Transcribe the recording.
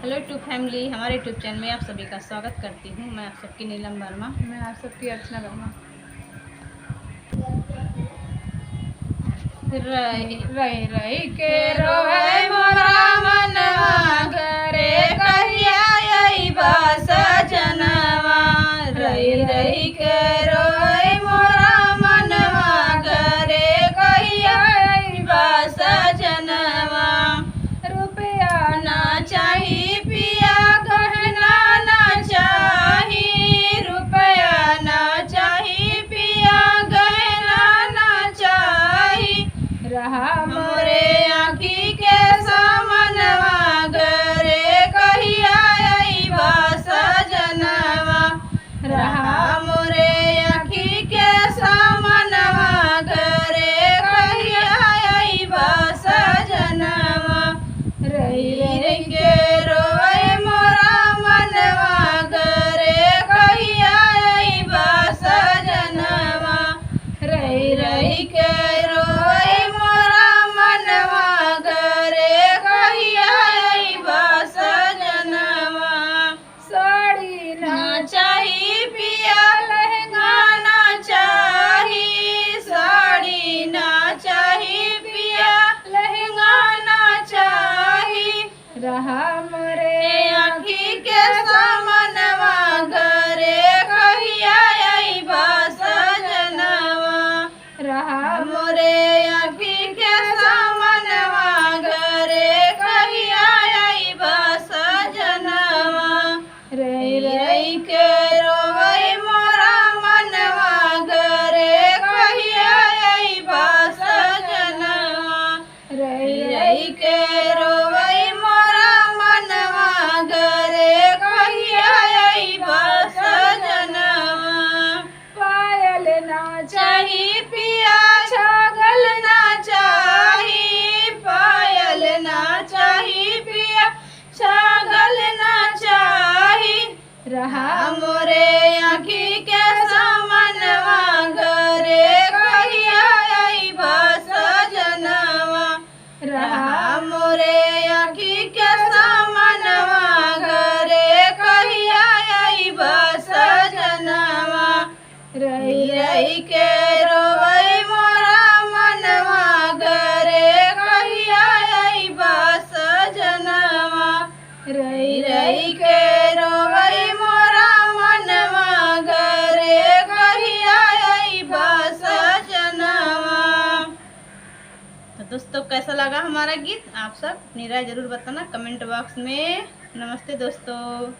Hello YouTube family, हमारे YouTube channel में आप सभी का स्वागत करती हूँ। मैं आप सबकी नीलम वर्मा। मैं आप सबकी अर्चना वर्मा। रही रही के रोए मोरा मनवा, घरे कहिया अइबा सजनवा। रही रही के रोए मोरा मनवा, घरे कहिया अइबा सजनवा। रुपया ना चाही पिया, गहना ना चाही। रुपया ना चाही पिया, गहना ना चाही। रहा मोरे आँखी के सामनवा, घरे कहिया अइबा सजनवा। रहा मोरे आँखी के सामनवा, घरे कहिया अइबा सजनवा। रही रही के रोए मोरा मनवा, घरे कहिया अइबा सजनवा। रही रही के रोए मोरा मनवा, घरे कहिया अइबा सजनवा। साड़ी ना चाही पिया, लहंगा ना चाही। साड़ी ना चाही पिया, लहंगा ना चाही। रहा मोरे आँखी के सामनवा, घरे कहिया अइबा सजनवा। रहा मोरे आँखी के सामनवा, घरे कहिया अइबा सजनवा। रही रही के रोए मोरा मनवा, घरे कहिया अइबा सजनवा। रही रही के रोए मोरा मनवा, घरे कहिया अइबा सजनवा। पायल ना चाही पिया, छागल ना चाही। पायल ना चाही पिया, छागल ना चाही। रहा मोरे आँखी के सामनवा, घरे कहिया अइबा सजनवा। रहा मोरे आँखी के सामनवा, घरे कहिया अइबा सजनवा। रही रही के रोए मोरा मनवा, घरे कहिया अइबा सजनवा। रही रही के रोए मोरा मनवा, घरे कहिया अइबा सजनवा। तो दोस्तों, कैसा लगा हमारा गीत? आप सब अपनी राय जरूर बताना कमेंट बॉक्स में। नमस्ते दोस्तों।